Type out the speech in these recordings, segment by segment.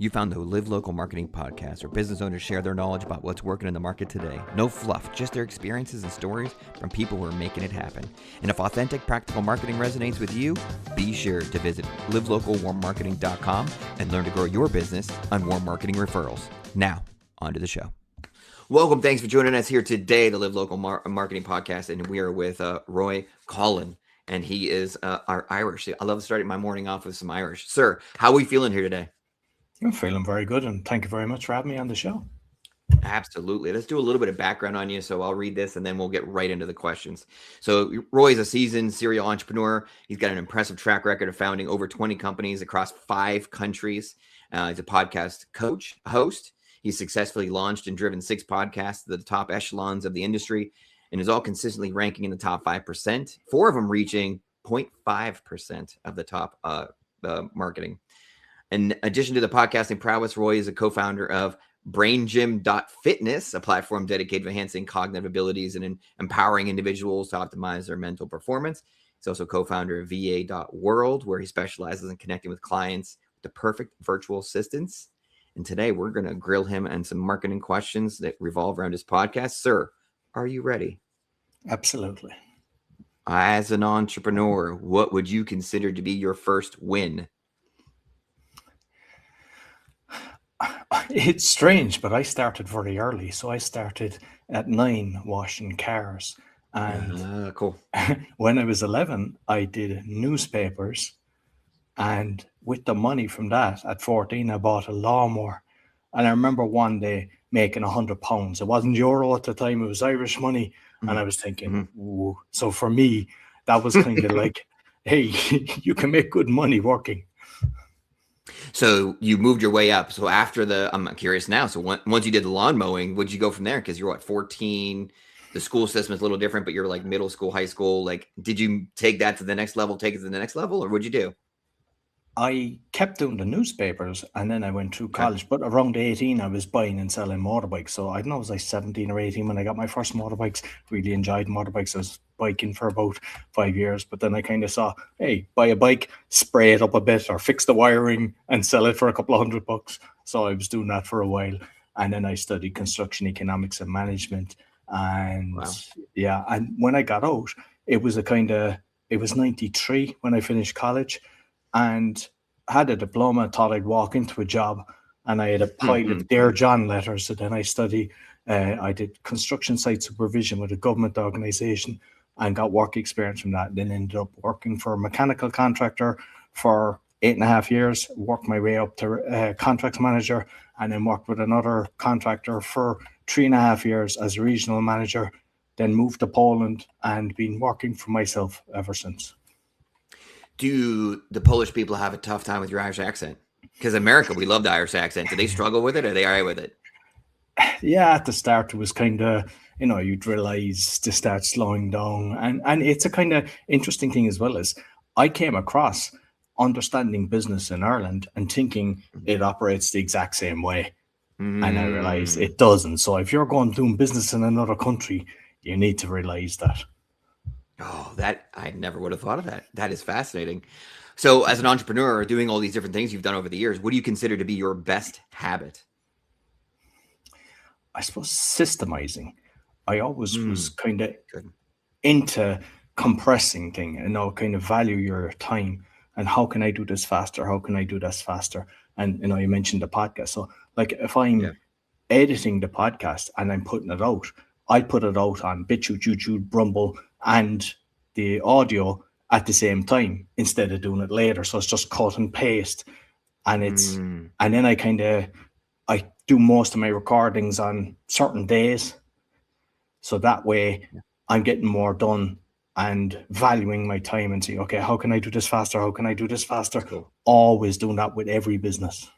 You found the Live Local Marketing Podcast, where business owners share their knowledge about what's working in the market today. No fluff, just their experiences and stories from people who are making it happen. And if authentic, practical marketing resonates with you, be sure to visit livelocalwarmmarketing.com and learn to grow your business on warm marketing referrals. Now, on to the show. Welcome. Thanks for joining us here today, the Live Local Marketing Podcast. And we are with Roy Coughlan, and he is our Irish. I love starting my morning off with some Irish. Sir, how are we feeling here today? I'm feeling very good, and thank you very much for having me on the show. Absolutely. Let's do a little bit of background on you. So I'll read this and then we'll get right into the questions. So Roy is a seasoned serial entrepreneur. He's got an impressive track record of founding over 20 companies across 5 countries. He's a podcast host. He's successfully launched and driven 6 podcasts to the top echelons of the industry and is all consistently ranking in the top 5%, 4 of them reaching 0.5% of the top marketing. In addition to the podcasting prowess, Roy is a co-founder of BrainGym.Fitness, a platform dedicated to enhancing cognitive abilities and empowering individuals to optimize their mental performance. He's also co-founder of VA.World, where he specializes in connecting with clients with the perfect virtual assistants. And today we're going to grill him on some marketing questions that revolve around his podcast. Sir, are you ready? Absolutely. As an entrepreneur, what would you consider to be your first win? It's strange, but I started very early. So I started at 9 washing cars. And cool. When I was 11, I did newspapers. And with the money from that, at 14, I bought a lawnmower. And I remember one day making £100. It wasn't euro at the time, it was Irish money. Mm-hmm. And I was thinking, ooh. So for me, that was kind of like, hey, you can make good money working. So you moved your way up. So after I'm curious now. So once you did the lawn mowing, would you go from there? Because you're 14. The school system is a little different, but you're like middle school, high school. Like, did you take that to the next level, take it to the next level, or what'd you do? I kept doing the newspapers, and then I went through college. But around 18, I was buying and selling motorbikes. So I don't know, it was like 17 or 18 when I got my first motorbikes. Really enjoyed motorbikes. I was biking for about 5 years. But then I kind of saw, hey, buy a bike, spray it up a bit, or fix the wiring and sell it for a couple of $100. So I was doing that for a while. And then I studied construction economics and management. And and when I got out, it was 93 when I finished college. And had a diploma, thought I'd walk into a job, and I had a pile of Dear John letters. So then I did construction site supervision with a government organization and got work experience from that. Then ended up working for a mechanical contractor for 8.5 years, worked my way up to contracts manager, and then worked with another contractor for 3.5 years as a regional manager, then moved to Poland and been working for myself ever since. Do the Polish people have a tough time with your Irish accent? Because America, we love the Irish accent. Do they struggle with it, or are they all right with it? Yeah, at the start it was kind of, you'd realize to start slowing down. And it's a kind of interesting thing as well, as I came across understanding business in Ireland and thinking it operates the exact same way. And I realized it doesn't. So if you're going doing business in another country, you need to realize that. Oh, that I never would have thought of that. That is fascinating. So as an entrepreneur doing all these different things you've done over the years, what do you consider to be your best habit? I suppose systemizing. I always was kind of into compressing things, kind of value your time and how can I do this faster? How can I do this faster? And, you mentioned the podcast. So like if I'm editing the podcast and I'm putting it out, I put it out on BitChute, YouTube, Rumble, and the audio at the same time instead of doing it later. So it's just cut and paste. And and then I do most of my recordings on certain days. So that way I'm getting more done and valuing my time and saying, okay, how can I do this faster? How can I do this faster? Cool. Always doing that with every business.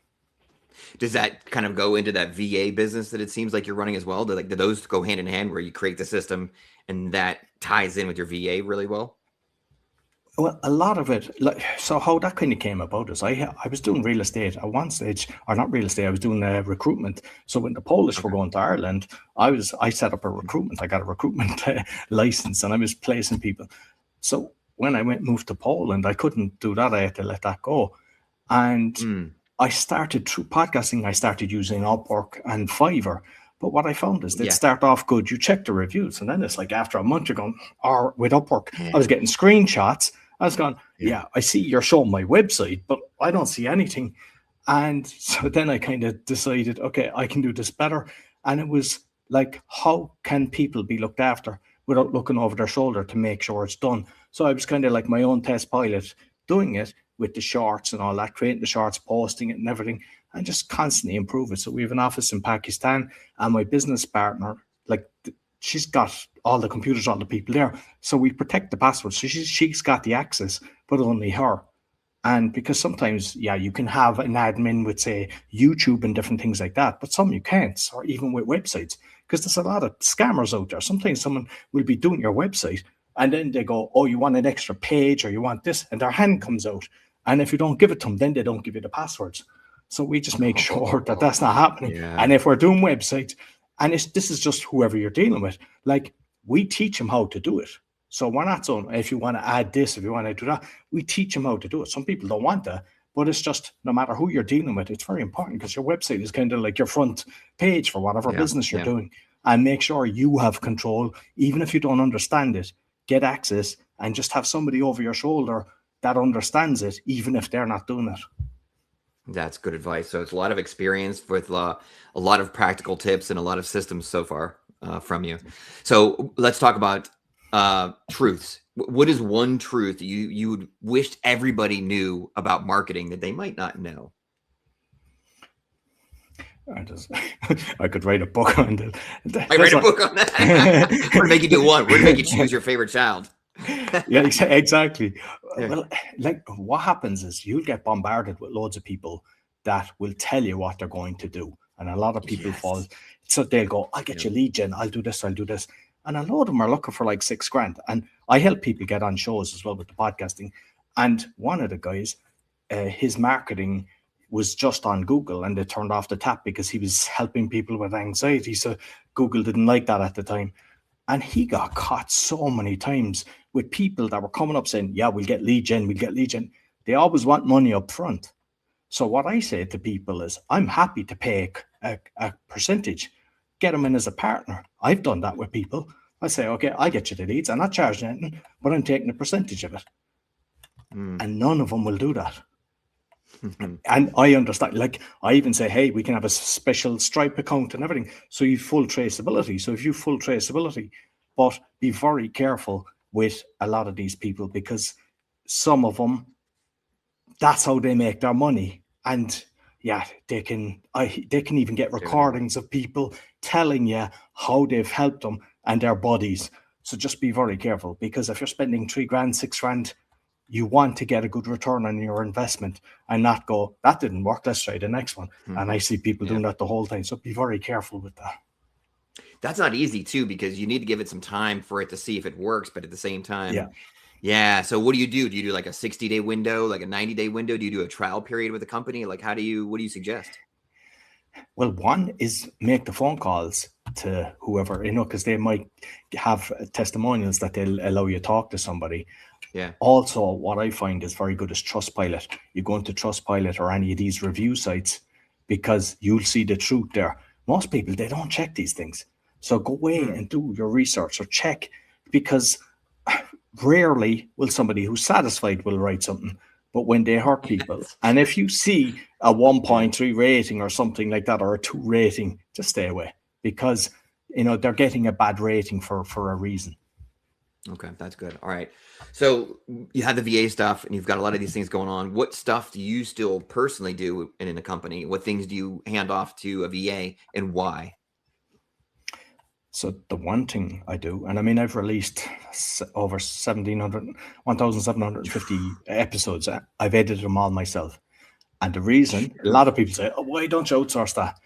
Does that kind of go into that VA business that it seems like you're running as well? Do those go hand in hand where you create the system and that ties in with your VA really well? Well, a lot of it, so how that kind of came about is I was doing real estate at one stage, or not real estate, I was doing recruitment. So when the Polish were going to Ireland, I set up a recruitment. I got a recruitment license and I was placing people. So when I moved to Poland, I couldn't do that. I had to let that go. And I started through podcasting, I started using Upwork and Fiverr. But what I found is they'd start off good. You check the reviews, and then it's like after a month you're going, or with Upwork, I was getting screenshots. I was going, I see you're showing my website, but I don't see anything. And so then I kind of decided, okay, I can do this better. And it was like, how can people be looked after without looking over their shoulder to make sure it's done? So I was kind of like my own test pilot doing it with the shorts and all that, creating the shorts, posting it and everything, and just constantly improve it. So we have an office in Pakistan, and my business partner, like, she's got all the computers, all the people there. So we protect the passwords. So she's got the access, but only her. And because sometimes, you can have an admin with, say, YouTube and different things like that, but some you can't, or even with websites, because there's a lot of scammers out there. Sometimes someone will be doing your website, and then they go, oh, you want an extra page, or you want this, and their hand comes out. And if you don't give it to them, then they don't give you the passwords. So we just make sure that that's not happening. Yeah. And if we're doing websites, and this is just whoever you're dealing with, like, we teach them how to do it. So we're not saying, if you want to add this, if you want to do that, we teach them how to do it. Some people don't want that, but it's just, no matter who you're dealing with, it's very important, because your website is kind of like your front page for whatever business you're doing. And make sure you have control, even if you don't understand it, get access, and just have somebody over your shoulder that understands it, even if they're not doing it. That's good advice. So it's a lot of experience with a lot of practical tips and a lot of systems so far from you. So let's talk about truths. What is one truth you would wish everybody knew about marketing that they might not know? I could write a book on that. I write a book on that. We're gonna make you do one. We're gonna make you choose your favorite child. Yeah, exactly. Yeah. Well, like, what happens is you'll get bombarded with loads of people that will tell you what they're going to do, and a lot of people fall. So they'll go, "I'll get you lead gen. I'll do this. I'll do this." And a lot of them are looking for like $6,000. And I help people get on shows as well with the podcasting. And one of the guys, his marketing was just on Google, and they turned off the tap because he was helping people with anxiety. So Google didn't like that at the time. And he got caught so many times with people that were coming up saying, yeah, we'll get lead gen, we'll get lead gen. They always want money up front. So what I say to people is, I'm happy to pay a percentage, get them in as a partner. I've done that with people. I say, okay, I'll get you the leads. I'm not charging anything, but I'm taking a percentage of it. And none of them will do that. And I understand, like, I even say, hey, we can have a special Stripe account and everything, so you have full traceability. So if you full traceability, but be very careful with a lot of these people, because some of them, that's how they make their money. And they can even get recordings of people telling you how they've helped them and their buddies. So just be very careful, because if you're spending $3,000, $6,000, you want to get a good return on your investment and not go, that didn't work, let's try the next one. And I see people doing that the whole time. So be very careful with that. That's not easy too, because you need to give it some time for it to see if it works. But at the same time, so what do you do? Do you do like a 60-day window, like a 90-day window? Do you do a trial period with a company? Like, what do you suggest? Well, one is make the phone calls to whoever, because they might have testimonials that they'll allow you to talk to somebody. Yeah. Also, what I find is very good is Trustpilot. You go into Trustpilot or any of these review sites, because you'll see the truth there. Most people, they don't check these things. So go away and do your research or check, because rarely will somebody who's satisfied will write something. But when they hurt people, and if you see a 1.3 rating or something like that, or a 2 rating, just stay away, because they're getting a bad rating for a reason. Okay, that's good. All right. So you have the VA stuff, and you've got a lot of these things going on. What stuff do you still personally do in a company? What things do you hand off to a VA, and why? So the one thing I do, and I mean, I've released over 1,750 episodes. I've edited them all myself. And the reason, a lot of people say, oh, why don't you outsource that?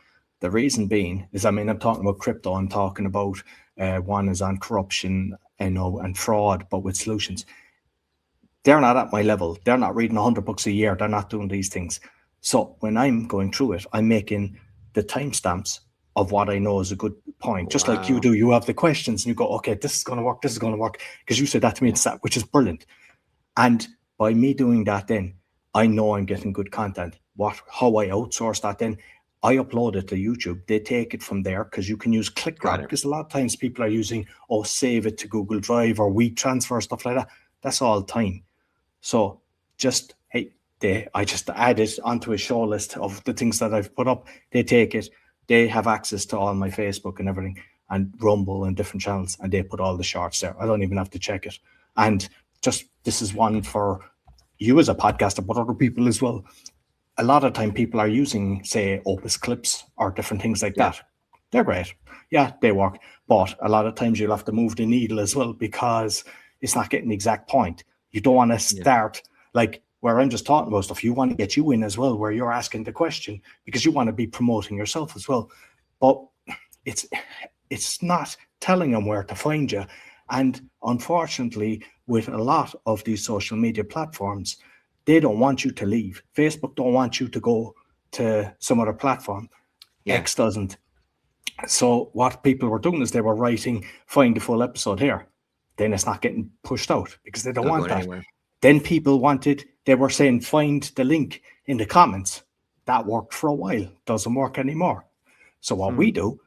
The reason being is, I mean, I'm talking about crypto. I'm talking about one is on corruption, and fraud, but with solutions. They're not at my level. They're not reading 100 books a year. They're not doing these things. So when I'm going through it, I'm making the timestamps of what I know is a good point. Just like you do. You have the questions and you go, okay, this is going to work. This is going to work. Because you said that to me, which is brilliant. And by me doing that, then I know I'm getting good content. how I outsource that. Then I upload it to YouTube. They take it from there because you can use ClickGrab, because a lot of times people are using, save it to Google Drive or WeTransfer, stuff like that. That's all time. So just, I just add it onto a show list of the things that I've put up. They take it. They have access to all my Facebook and everything, and Rumble and different channels, and they put all the shorts there. I don't even have to check it. And just, this is one for you as a podcaster, but other people as well. A lot of time people are using, say, Opus clips or different things like that. They're great. Yeah, they work. But a lot of times you'll have to move the needle as well, because it's not getting the exact point. You don't want to start like where I'm just talking about stuff. You want to get you in as well, where you're asking the question, because you want to be promoting yourself as well. But it's not telling them where to find you. And unfortunately, with a lot of these social media platforms, they don't want you to leave. Facebook don't want you to go to some other platform. X doesn't. So what people were doing is they were writing, find the full episode here. Then it's not getting pushed out because they don't want that. Anywhere. Then people they were saying, find the link in the comments. That worked for a while. Doesn't work anymore. So what we do,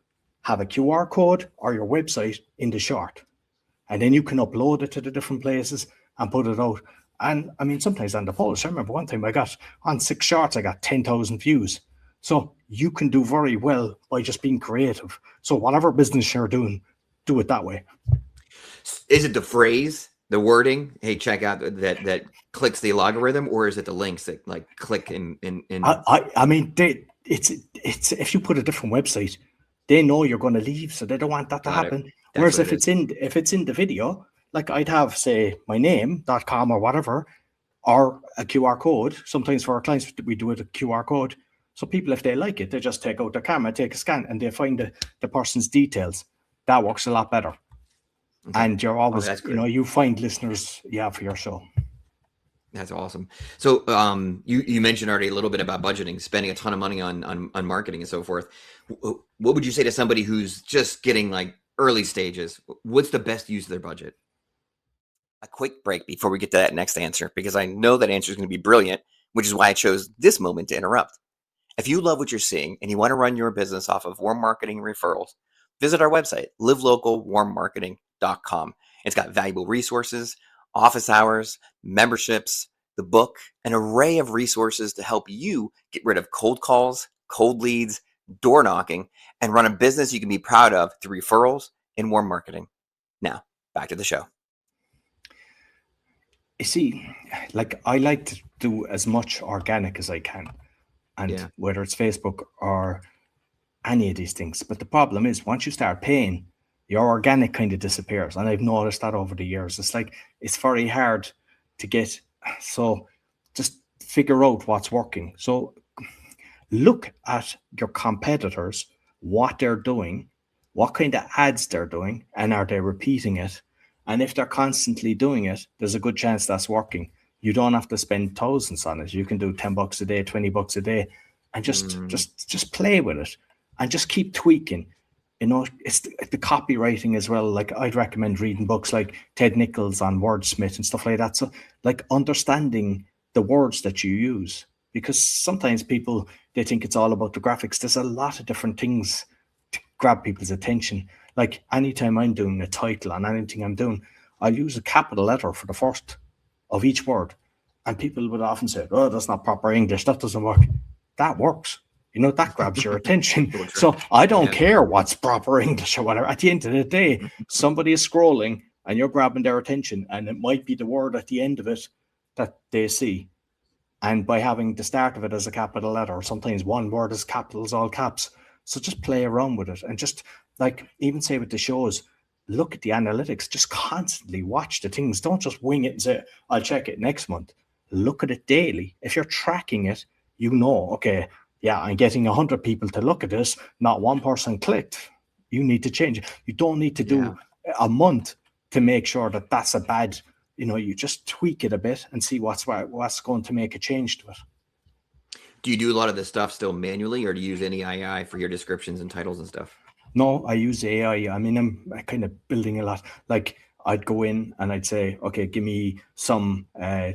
have a QR code or your website in the short. And then you can upload it to the different places and put it out. And I mean, sometimes on the post, I remember one time I got on 6 shorts, I got 10,000 views. So you can do very well by just being creative. So whatever business you're doing, do it that way. Is it the phrase, the wording? Hey, check out that clicks the algorithm, or is it the links that like click in? I mean, it's if you put a different website, they know you're going to leave, so they don't want that to happen. Whereas if it's in the video, like I'd have, say, my name.com or whatever, or a QR code. Sometimes for our clients, we do it a QR code. So people, if they like it, they just take out their camera, take a scan, and they find the person's details. That works a lot better. Okay. And you're always, you find listeners, for your show. That's awesome. So you mentioned already a little bit about budgeting, spending a ton of money on marketing and so forth. What would you say to somebody who's just getting like early stages? What's the best use of their budget? A quick break before we get to that next answer, because I know that answer is going to be brilliant, which is why I chose this moment to interrupt. If you love what you're seeing and you want to run your business off of warm marketing referrals, visit our website, livelocalwarmmarketing.com. It's got valuable resources, office hours, memberships, the book, an array of resources to help you get rid of cold calls, cold leads, door knocking, and run a business you can be proud of through referrals and warm marketing. Now, back to the show. You see, like I like to do as much organic as I can, and whether it's Facebook or any of these things. But the problem is, once you start paying, your organic kind of disappears. And I've noticed that over the years. It's like, it's very hard to get. So just figure out what's working. So look at your competitors, what they're doing, what kind of ads they're doing, and are they repeating it? And if they're constantly doing it, there's a good chance that's working. You don't have to spend thousands on it. You can do $10 a day, $20 a day, and just play with it and just keep tweaking. It's the copywriting as well. Like I'd recommend reading books like Ted Nichols on wordsmith and stuff like that. So like understanding the words that you use, because sometimes people, they think it's all about the graphics. There's a lot of different things to grab people's attention. Like anytime I'm doing a title on anything I'm doing, I'll use a capital letter for the first of each word. And people would often say, oh, that's not proper English. That doesn't work. That works. That grabs your attention. So I don't care what's proper English or whatever. At the end of the day, somebody is scrolling and you're grabbing their attention, and it might be the word at the end of it that they see. And by having the start of it as a capital letter, sometimes one word is capitals, all caps. So just play around with it, and just like even say with the shows, look at the analytics, just constantly watch the things. Don't just wing it and say, I'll check it next month. Look at it daily. If you're tracking it, okay, I'm getting 100 people to look at this. Not one person clicked. You need to change it. You don't need to do a month to make sure that that's a bad, you just tweak it a bit and see what's going to make a change to it. Do you do a lot of this stuff still manually, or do you use any AI for your descriptions and titles and stuff? No, I use AI. I mean, I'm kind of building a lot. Like I'd go in and I'd say, okay, give me some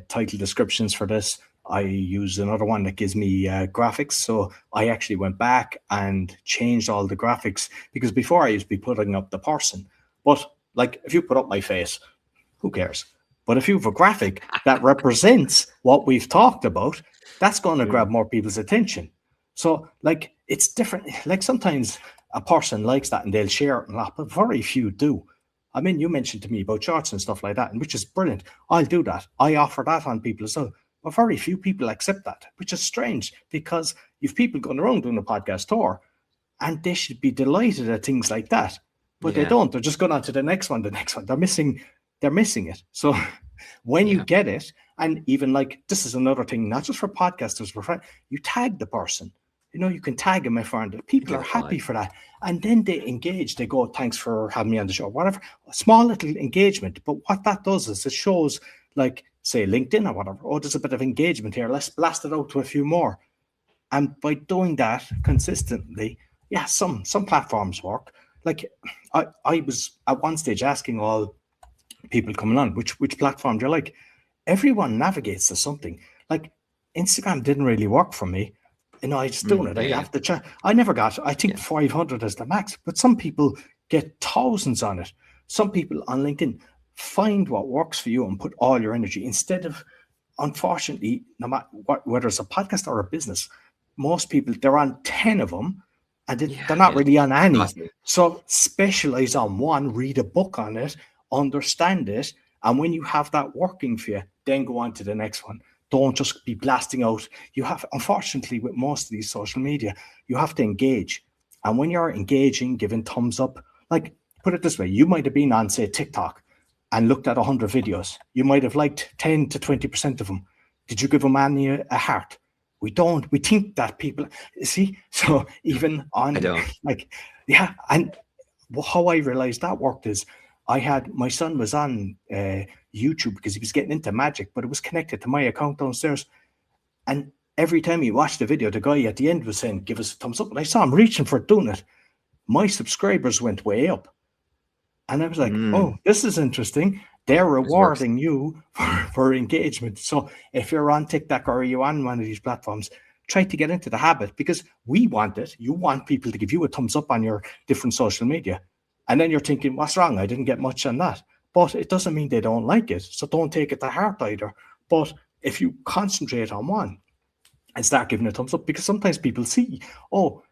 title descriptions for this. I use another one that gives me graphics. So I actually went back and changed all the graphics, because before I used to be putting up the person. But like, if you put up my face, who cares? But if you have a graphic that represents what we've talked about, that's going to grab more people's attention. So, like, it's different. Like, sometimes a person likes that and they'll share it a lot, but very few do. I mean, you mentioned to me about charts and stuff like that, and which is brilliant. I'll do that. I offer that on people as well. But very few people accept that, which is strange, because you've people going around doing a podcast tour and they should be delighted at things like that. But they don't. They're just going on to the next one, the next one. They're missing it. So when you get it, and even like, this is another thing, not just for podcasters, but you tag the person. You know, you can tag them if people are happy for that. And then they engage. They go, thanks for having me on the show, whatever. A small little engagement. But what that does is it shows, like, say, LinkedIn or whatever, oh, there's a bit of engagement here. Let's blast it out to a few more. And by doing that consistently, yeah, some platforms work. Like, I was at one stage asking all people coming on, which platform do you like? Everyone navigates to something. Like, Instagram didn't really work for me. You know, I just doing it. I have to chat. I never got, I think 500 is the max, but some people get thousands on it. Some people on LinkedIn find what works for you and put all your energy, instead of, unfortunately, no matter what, whether it's a podcast or a business, most people, they're on 10 of them and they're not really on any. Awesome. So specialize on one, read a book on it, understand it. And when you have that working for you, then go on to the next one. Don't just be blasting out. You have, unfortunately, with most of these social media, you have to engage. And when you're engaging, giving thumbs up, like, put it this way, you might have been on, say, TikTok and looked at 100 videos. You might have liked 10 to 20% of them. Did you give them any a heart? We don't. We think that people, see, so even on, like, yeah. And how I realized that worked is, my son was on YouTube because he was getting into magic, but it was connected to my account downstairs. And every time he watched the video, the guy at the end was saying, give us a thumbs up. And I saw him reaching for doing it. My subscribers went way up. And I was like, oh, this is interesting. They're rewarding you for engagement. So if you're on TikTok or you're on one of these platforms, try to get into the habit, because we want it. You want people to give you a thumbs up on your different social media. And then you're thinking, what's wrong? I didn't get much on that. But it doesn't mean they don't like it. So don't take it to heart either. But if you concentrate on one and start giving a thumbs up, because sometimes people see, oh,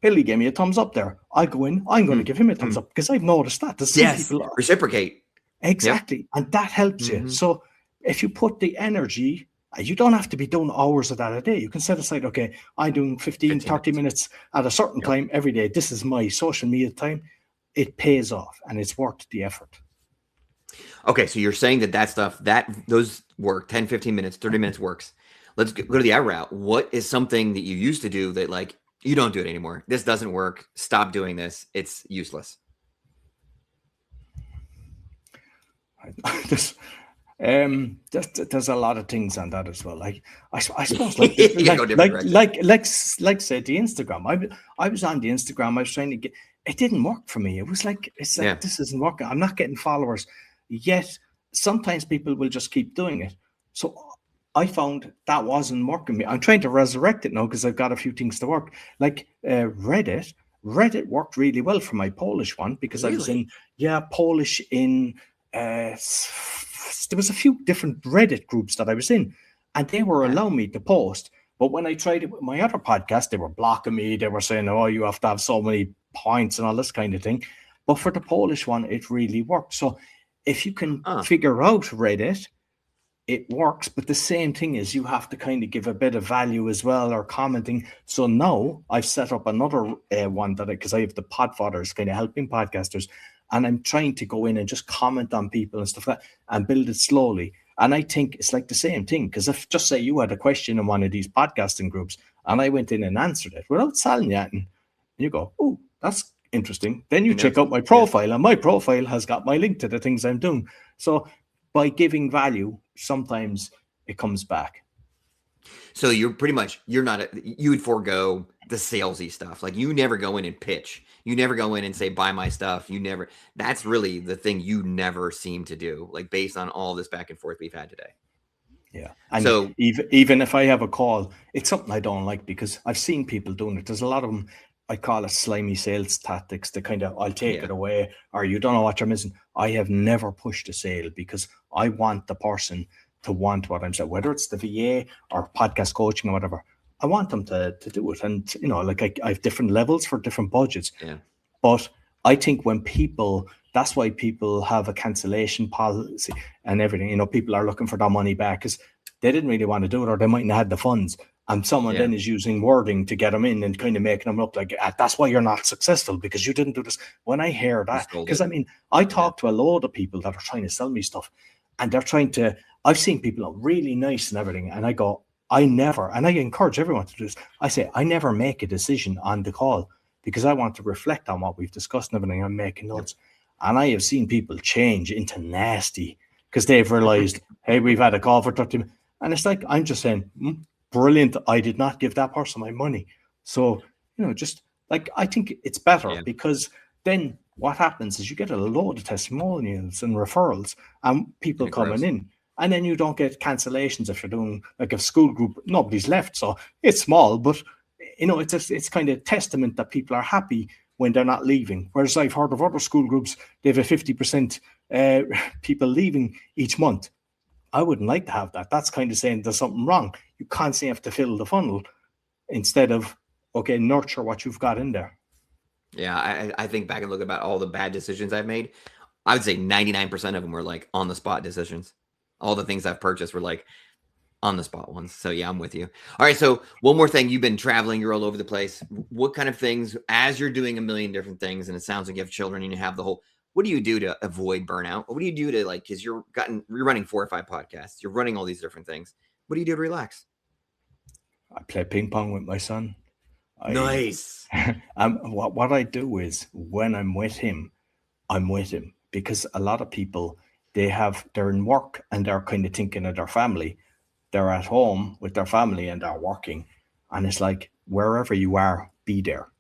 Billy gave me a thumbs up there. I go in, I'm going to give him a thumbs up, because I've noticed that. People reciprocate. Exactly. Yep. And that helps you. So if you put the energy, you don't have to be doing hours of that a day. You can set aside, okay, I'm doing 15 30 minutes at a certain time every day. This is my social media time. It pays off and it's worth the effort. Okay, so you're saying that stuff, those work, 10, 15 minutes, 30 minutes works. Let's go to the other route. What is something that you used to do that, like, you don't do it anymore? This doesn't work. Stop doing this. It's useless. There's a lot of things on that as well. Like, I suppose, like say the Instagram. I was on the Instagram. I was trying to get. It didn't work for me. It was like, this isn't working. I'm not getting followers. Yet sometimes people will just keep doing it. So I found that wasn't working for me. I'm trying to resurrect it now because I've got a few things to work. Like Reddit. Reddit worked really well for my Polish one, because I was in Polish in. There was a few different Reddit groups that I was in, and they were allowing me to post. But when I tried it with my other podcast, they were blocking me. They were saying, oh, you have to have so many points and all this kind of thing. But for the Polish one, it really worked. So if you can figure out Reddit, it works. But the same thing is, you have to kind of give a bit of value as well, or commenting. So now I've set up another one because I have the Podfather, kind of helping podcasters. And I'm trying to go in and just comment on people and stuff like that and build it slowly. And I think it's like the same thing, because if, just say you had a question in one of these podcasting groups and I went in and answered it without selling yet, and you go, oh, that's interesting. Then you check out my profile, and my profile has got my link to the things I'm doing. So by giving value, sometimes it comes back. So you would forego the salesy stuff. Like, you never go in and pitch. You never go in and say, buy my stuff. That's really the thing you never seem to do, like, based on all this back and forth we've had today. Yeah. And So even if I have a call, it's something I don't like because I've seen people doing it. There's a lot of them, I call it slimy sales tactics. The kind of, I'll take yeah, it away, or you don't know what you're missing. I have never pushed a sale because I want the person to want what I'm saying, whether it's the VA or podcast coaching or whatever. I want them to do it. And, like I have different levels for different budgets. yeah, But I think when people, that's why people have a cancellation policy and everything. People are looking for their money back because they didn't really want to do it, or they mightn't have had the funds. And someone yeah. then is using wording to get them in and kind of making them look like, that's why you're not successful because you didn't do this. When I hear You that, sold because it. I mean, I Yeah, talk to a load of people that are trying to sell me stuff, and they're trying to, I've seen people look really nice and everything. And I go, I never, and I encourage everyone to do this. I say, I never make a decision on the call because I want to reflect on what we've discussed and everything. I'm making yep. notes. And I have seen people change into nasty because they've realized, hey, we've had a call for 30 minutes. And it's like, I'm just saying, brilliant. I did not give that person my money. So, just like, I think it's better Yeah, because then what happens is you get a load of testimonials and referrals and people and it coming grows. in. And then you don't get cancellations if you're doing like a school group, nobody's left. So it's small, but it's kind of testament that people are happy when they're not leaving. Whereas I've heard of other school groups, they have a 50% people leaving each month. I wouldn't like to have that. That's kind of saying there's something wrong. You constantly have to fill the funnel instead of, okay, nurture what you've got in there. Yeah, I think back and look about all the bad decisions I've made. I would say 99% of them were like on the spot decisions. All the things I've purchased were like on the spot ones. So yeah, I'm with you. All right. So one more thing, you've been traveling, you're all over the place. What kind of things, as you're doing a million different things, and it sounds like you have children and you have the whole, what do you do to avoid burnout? What do you do to like, because you're running 4 or 5 podcasts, you're running all these different things. What do you do to relax? I play ping pong with my son. I Nice. what I do is when I'm with him because a lot of people they're in work and they're kind of thinking of their family. They're at home with their family and they're working, and it's like wherever you are, be there.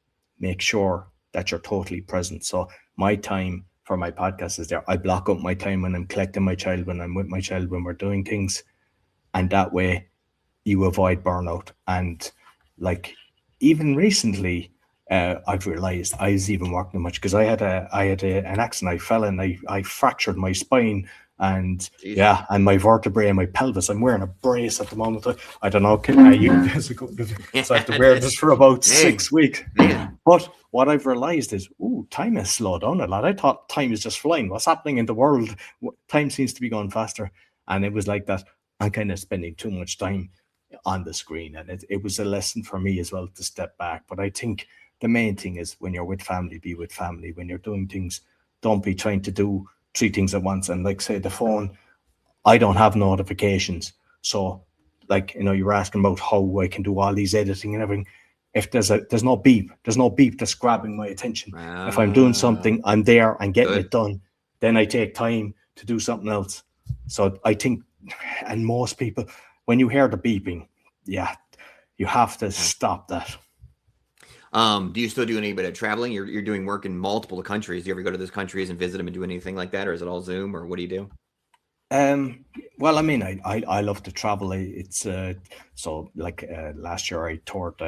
Make sure that you're totally present. So my time for my podcast is there. I block up my time when I'm collecting my child, when I'm with my child, when we're doing things, and that way you avoid burnout. And like even recently, I've realized I was even working much because an accident. I fell and I fractured my spine and Jeez. yeah, and my vertebrae and my pelvis. I'm wearing a brace at the moment. I don't know. Can I use so I have to wear this for about Dang, 6 weeks. man. But what I've realized is, time has slowed down a lot. I thought time is just flying. What's happening in the world? Time seems to be going faster. And it was like that. I'm kind of spending too much time on the screen. And it was a lesson for me as well to step back. But I think the main thing is when you're with family, be with family. When you're doing things, don't be trying to do 3 things at once. And like say the phone, I don't have notifications. So like, you were asking about how I can do all these editing and everything. If there's no beep, that's grabbing my attention. If I'm doing something, I'm there and getting Good. it done. Then I take time to do something else. So I think, and most people, when you hear the beeping, yeah, you have to Yeah. stop that. Do you still do any bit of traveling? You're doing work in multiple countries. Do you ever go to those countries and visit them and do anything like that, or is it all Zoom, or what do you do? Well, I mean, I love to travel. It's so like last year I toured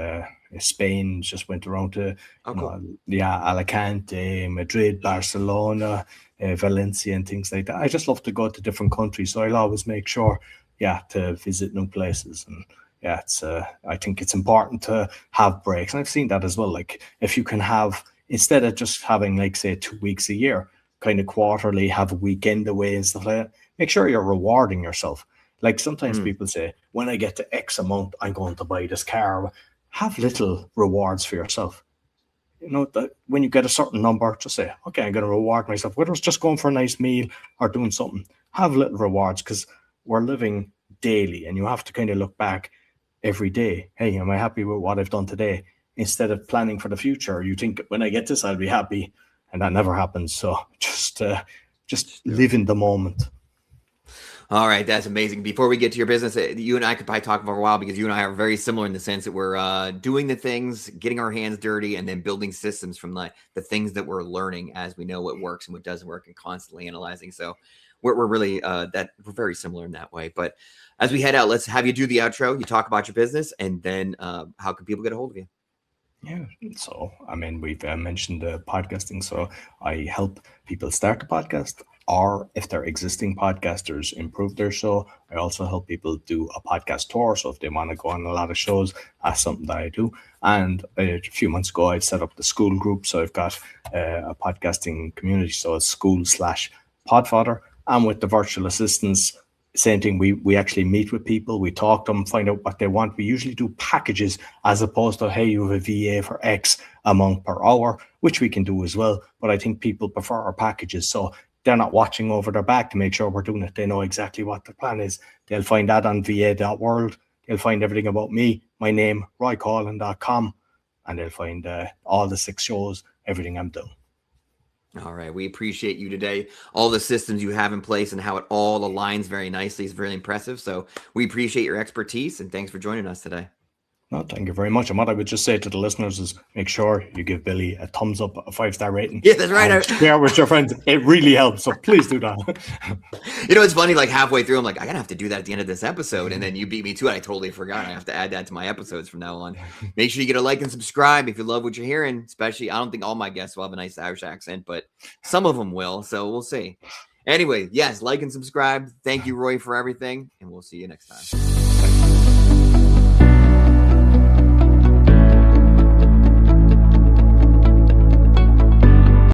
Spain, just went around to Oh, cool. yeah, Alicante, Madrid, Barcelona, Valencia, and things like that. I just love to go to different countries, so I'll always make sure, yeah, to visit new places. And yeah, it's I think it's important to have breaks, and I've seen that as well. Like if you can have, instead of just having like say 2 weeks a year, kind of quarterly, have a weekend away and stuff like that. Make sure you're rewarding yourself. Like sometimes Mm, people say, when I get to X amount, I'm going to buy this car. Have little rewards for yourself. That when you get a certain number, just say, okay, I'm going to reward myself. Whether it's just going for a nice meal or doing something, have little rewards because we're living daily and you have to kind of look back every day. Hey, am I happy with what I've done today? Instead of planning for the future, you think when I get this, I'll be happy, and that never happens. So just just do it. live in the moment. All right, that's amazing. Before we get to your business, you and I could probably talk for a while because you and I are very similar in the sense that we're doing the things, getting our hands dirty, and then building systems from the things that we're learning as we know what works and what doesn't work, and constantly analyzing. So we're really that we're very similar in that way. But as we head out, let's have you do the outro. You talk about your business, and then how can people get a hold of you? Yeah, so I mean, we've mentioned the podcasting. So I help people start a podcast, or if they're existing podcasters, improve their show. I also help people do a podcast tour. So if they want to go on a lot of shows, that's something that I do. And a few months ago, I set up the school group. So I've got a podcasting community. So it's school/Podfather. And with the virtual assistants, same thing. We actually meet with people, we talk to them, find out what they want. We usually do packages as opposed to, hey, you have a VA for X amount per hour, which we can do as well. But I think people prefer our packages, so they're not watching over their back to make sure we're doing it. They know exactly what the plan is. They'll find that on va.world. They'll find everything about me, my name, roycoughlan.com, and they'll find all the 6 shows, everything I'm doing. All right. We appreciate you today. All the systems you have in place and how it all aligns very nicely is really impressive. So we appreciate your expertise, and thanks for joining us today. No, thank you very much. And what I would just say to the listeners is make sure you give Billy a thumbs up, a 5-star rating. Yeah, that's right. Share with your friends. It really helps. So please do that. It's funny, like halfway through, I'm like, I'm going to have to do that at the end of this episode. And then you beat me to it. I totally forgot. I have to add that to my episodes from now on. Make sure you get a like and subscribe if you love what you're hearing. Especially, I don't think all my guests will have a nice Irish accent, but some of them will. So we'll see. Anyway, yes, like and subscribe. Thank you, Roy, for everything. And we'll see you next time.